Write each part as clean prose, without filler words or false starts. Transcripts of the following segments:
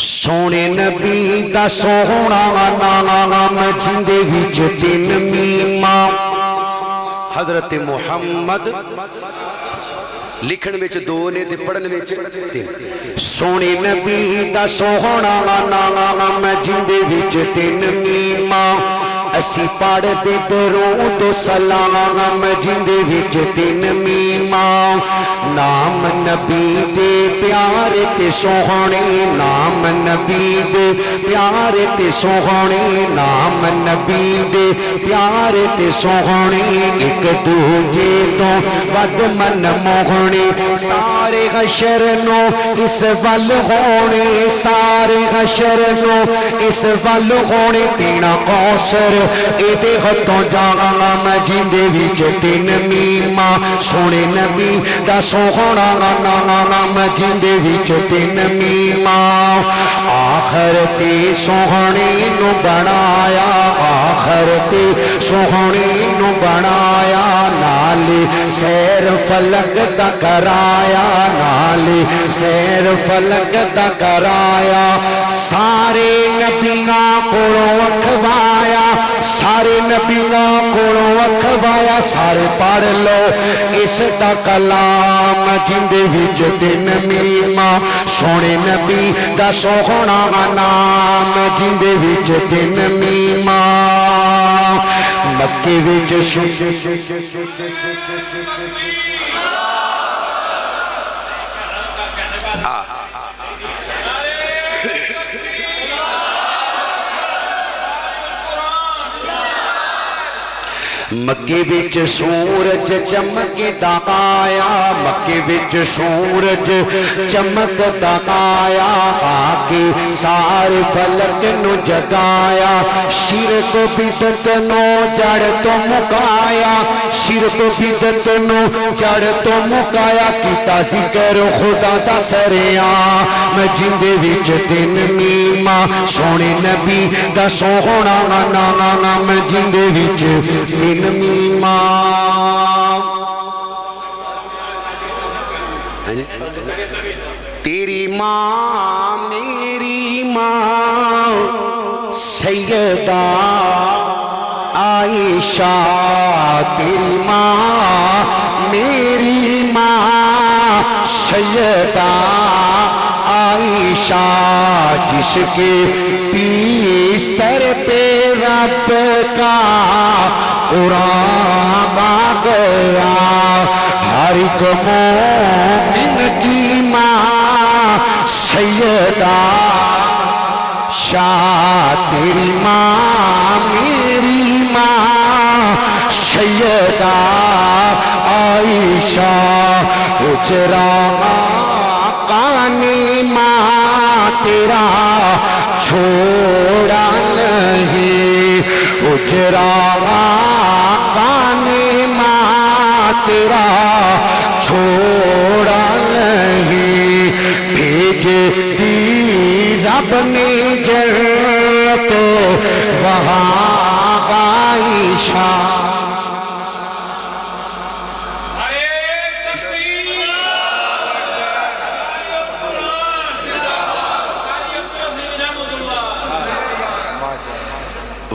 سونے نبی دا سونا نام جندے وچ تین میماں حضرت محمد لکھن وچ دو نے تے پڑھن وچ تین سونے نبی دا سونا نام جندے وچ تین میماں اسی پڑھ دے درود و سلام جندے وچ تین میماں نام نبی دے پیارے تے سوہنے نام نبی دے پیارے تے سوہنے نام نبی دے پیارے تے سوہنے ایک دوجے تو ود من موہنے سارے حشر نو اس ول ہونے سارے حشر نو اس ول ہونے پینا کوثر ایدے ہتھوں جام جندے وچ تین میماں سونے نبی دا سوہنا نام جندے وچ تین میماں آخر تے سوہنے نو بنایا آخر تے سوہنے نو بنایا نالے سیر فلک دا کرایا نالے سیر فلک دا کرایا سارے نبیاں کولوں وکھوایا سارے نبیاں کولوں وکھوایا سارے پڑھ لو اس دا کلام جندے وچ تین میماں سونے نبی دا سوہنا نام جندے وچ تین میماں مکے وچ مکے وچ سورج چمکدا آیا مکے وچ سورج چمکدا آیا آکے سارے فلک نو جگایا شرک بدعت نو جڑ تو مکایا شرک بدعت نو جڑ تو مکایا کیتا ذکر خدا دا سریاں جندے وچ تین میماں سونے نبی دا سوہنا نام جندے وچ تین میماں تیری ماں میری ماں سیدہ عائشہ تیری ماں میری ماں سیدہ عائشہ جس کے بستر پہ رب کا قرآن آ گیا ہر ایک مومن کی ماں سیدہ شاہ تیری ماں میری ماں سیدہ عائشہ اجرا آقانی ماں تیرا چھوڑا نہیں اجرا آقانی ماں تیرا چھوڑا نہیں بھیج دی رب نے جنت وہاں عائشہ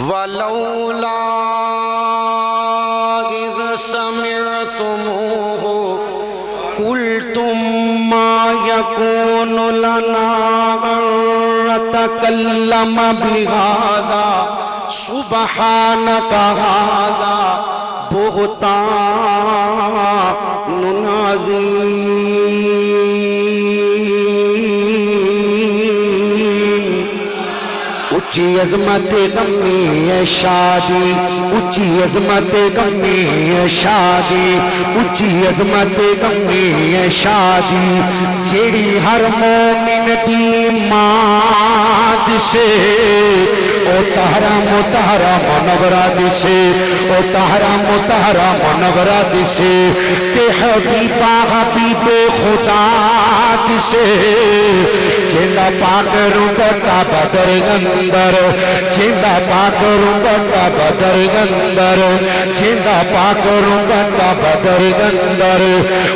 ولولا إذ سمعتموه قلتم ما يكون لنا أن نتكلم بهذا سبحانك هذا بهتان عظيم اچھی عظمت غمی ہے شادی اچھی عظمت غمی ہے شادی اچھی عظمت غمی ہے شادی جیڑی ہر مومن دی ماں سے او তাহারা মোতাহারা মনগরা দিছে ও তাহারা মোতাহারা মনগরা দিছে তে হাবিবা হাবিবে খুদা দিছে জিন্দা পাক রুবতা বদর গন্দর জিন্দা পাক রুবতা বদর গন্দর জিন্দা পাক রুবতা বদর গন্দর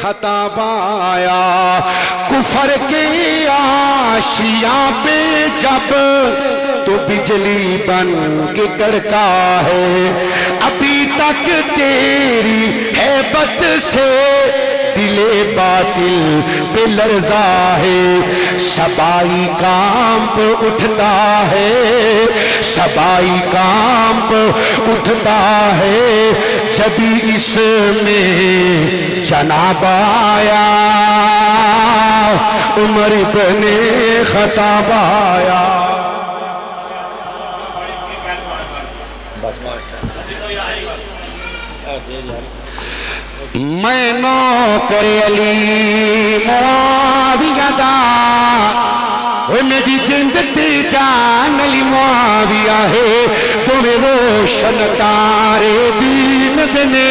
خطاب آیا کفر کے آشیاں پہ جب تو بجلی بن کے کڑکا ہے ابھی تک تیری ہیبت سے دل باطل پہ لرزا ہے شبائی کانپ اٹھتا ہے شبائی کانپ اٹھتا ہے جب اس میں جناب آیا عمر ابن خطاب آیا میں نوکر علی معاویہ دا میری جند تے جان علی معاویہ ہے تمہیں روشن تارے دین دنے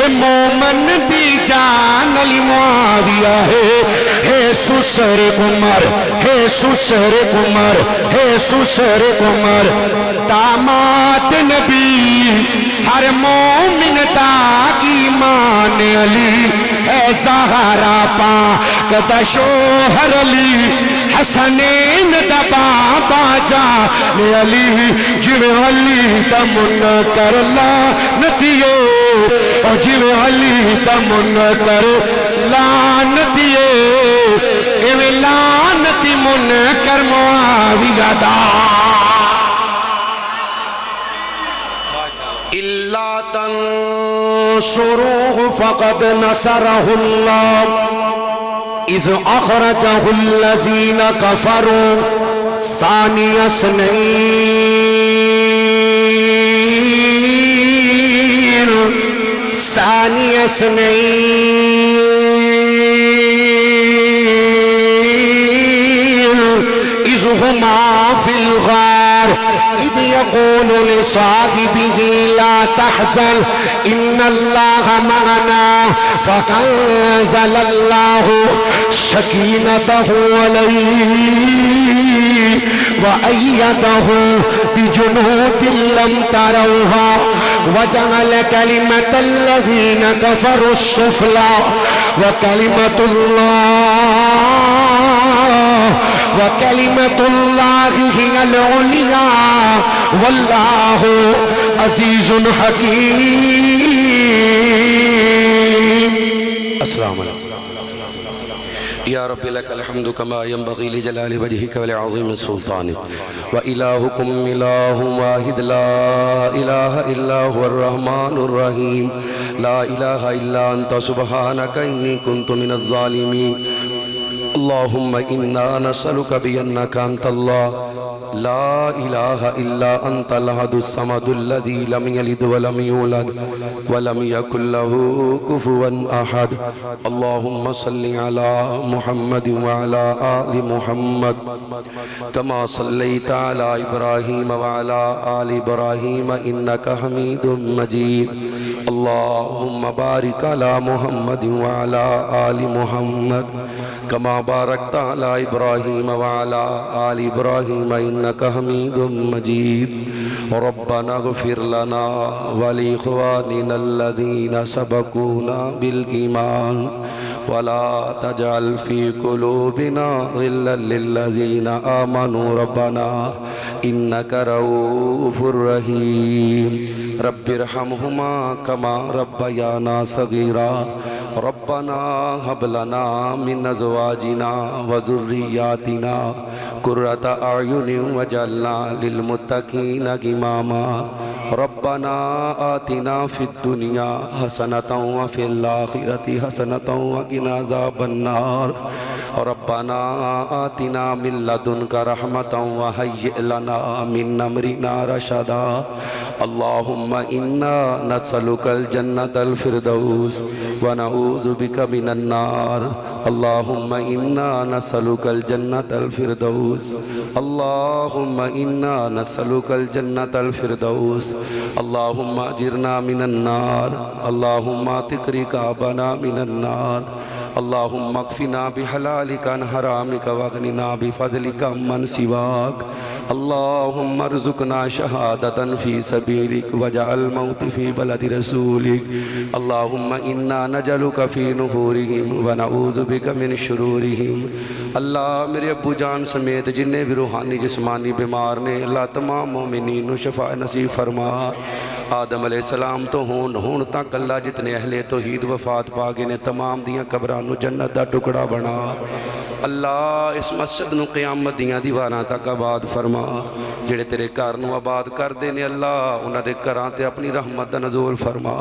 مومن دی جان علی معاویہ ہے سسر عمر ہے سسر عمر ہے سسر عمر داماد نبی ہر مومن دا ایمان علی ہے زہرا پاک دا شوہر علی حسنین دا بابا جان علی جویں علی دا منکر لعنتیے اور جویں علی دا منکر لعنتیے ایویں لعنتی منکر معاویہ دا إلا تنصروه فقد نصره الله إذ أخرجه الذين كفروا ثاني اثنين إذ هما في الغار إذ يقول لصاحبه لا تحزن إن الله معنا فأنزل الله سكينته عليه وأيده بجنود لم تروها وجعل كلمة الذين كفروا السفلى وكلمة الله هي العليا والله عزيز حكيم السلام عليكم يا رب لك الحمد كما ينبغي لجلال وجهك ولعظيم سلطانك وإلهكم إله واحد لا إله إلا هو الرحمن الرحيم لا إله إلا أنت سبحانك إني كنت من الظالمين اللهم إنا نسألك بأنك أنت الله لا إله إلا أنت الأحد الصمد الذي لم يلد ولم يولد ولم يكن له كفوا أحد اللهم صل على محمد وعلى آل محمد كما صليت على إبراهيم وعلى آل إبراهيم إنك حميد مجيد اللهم بارك على محمد وعلى آل محمد كما باركت على إبراهيم وعلى آل إبراهيم إنك حميد مجيد ربنا اغفر لنا ولإخواننا الذين سبقونا بالإيمان ولا تجعل في قلوبنا غلا للذين آمنوا ربنا إنك رؤوف رحيم رب ارحمهما كما ربيانا صغيرا ربنا هب لنا من أزواجنا وذرياتنا قرة أعين واجعلنا للمتقين إماما ربنا آتنا في الدنيا حسنة وفي الآخرة حسنة وقنا عذاب النار ربنا آتنا من لدنك رحمة وهيئ لنا من أمرنا رشدا اللهم إنا نسألك الجنة الفردوس ونعوذ بك من النار اللهم إنا نسألك الجنة الفردوس اللهم إنا نسألك الجنة الفردوس اللهم أجرنا من النار اللهم اعتق رقابنا من النار اللهم اكفنا بحلالك عن حرامك واغننا بفضلك عمن سواك اللہم ارزقنا شہادتا فی سبیلک وجعل موت فی بلد رسولک اللہم انا نجلک فی نحورہم ونعوذ بک من شرورہم۔ اللہ میرے ابو جان سمیت جنہیں بھی روحانی جسمانی بیمار نے اللہ تمام مومنین و شفاء نصیب فرما۔ آدم علیہ السلام تو ہون تک اللہ جتنے اہل توحید وفات پاگے نے تمام دیاں قبرانو جنت دا ٹکڑا بنا۔ اللہ اس مسجد نو قیامت دیاں دیواراں تک آباد فرما۔ جڑے تیرے گھر نو آباد کر دینے اللہ انہاں دے گھراں تے اپنی رحمت دا نزول فرما۔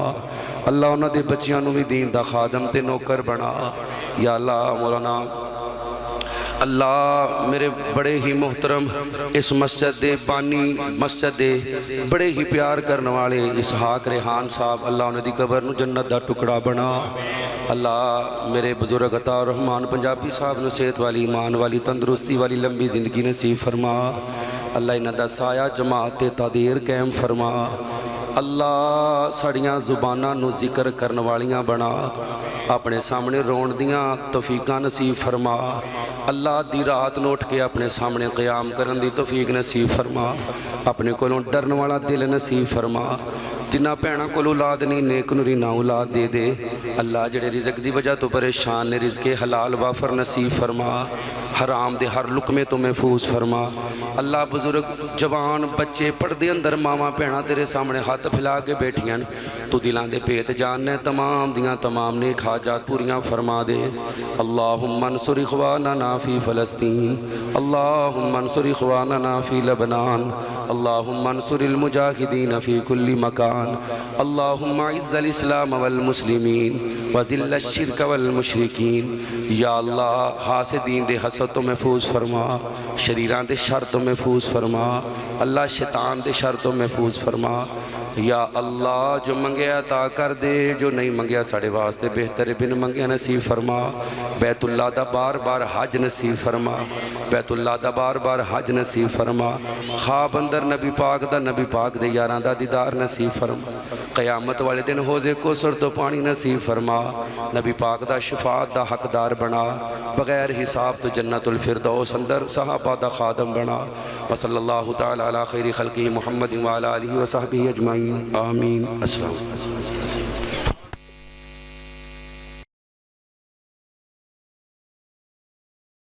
اللہ انہاں دے بچیاں نو بھی دین دا خادم تے نوکر بنا۔ یا اللہ مولانا اللہ میرے بڑے ہی محترم اس مسجد دے بانی مسجد دے بڑے ہی پیار کرنے والے اسحاق ریحان صاحب اللہ انہیں دی قبر نو جنت دا ٹکڑا بنا۔ اللہ میرے بزرگ عطا رحمان پنجابی صاحب نو صحت والی ایمان والی تندرستی والی لمبی زندگی نصیب فرما۔ اللہ انہاں دا سایہ جماعت تادیر قائم فرما۔ اللہ سڑیاں زباناں نو ذکر کرن والیاں بنا۔ اپنے سامنے رون دیاں توفیقاں نصیب فرما۔ اللہ دی رات نوٹ کے اپنے سامنے قیام کرن دی توفیق نصیب فرما۔ اپنے کولوں ڈرن والا دل نصیب فرما۔ جنہ پینا کول اولاد نہیں نیک نوری نہ اولاد دے دے۔ اللہ جڑے رزق دی وجہ تو پریشان نے رزق حلال وافر نصیب فرما۔ حرام دے ہر لقمے تو محفوظ فرما۔ اللہ بزرگ جوان بچے پردے اندر ماما پینا تیرے سامنے ہاتھ پھیلا کے بیٹھیاں تو دلان دے پیت جاننے تمام دیاں تمام نیک حاجات پوریاں فرما دے۔ اللہم انصر اخواننا فی فلسطین، اللہم انصر اخواننا فی لبنان، اللہم انصر المجاہدین فی کل مکان، اللہم اعز الاسلام والمسلمین وذل الشرک والمشرکین۔ یا اللہ حاسدین دے حسد تو محفوظ فرما، شریران دے شر تو محفوظ فرما، اللہ شیطان دے شر تو محفوظ فرما۔ یا اللہ جو منگیا عطا کر دے، جو نہیں منگیا ساڑے واسطے بہتر بن منگیا نصیب فرما۔ بیت اللہ دا بار بار حج نصیب فرما، بیت اللہ دا بار بار حج نصیب فرما۔ خواب اندر نبی پاک دے یاراں دا دیدار نصیب فرما۔ قیامت والے دن حوض کوثر تو پانی نصیب فرما۔ نبی پاک دا شفاعت دا حقدار بنا، بغیر حساب تو جنت الفردوس اندر صحابہ دا خادم بنا۔ وصلی اللہ تعالی علی خیر خلقہ محمد وعلی آلہ وصحبہ اجمعین آمین۔ السلام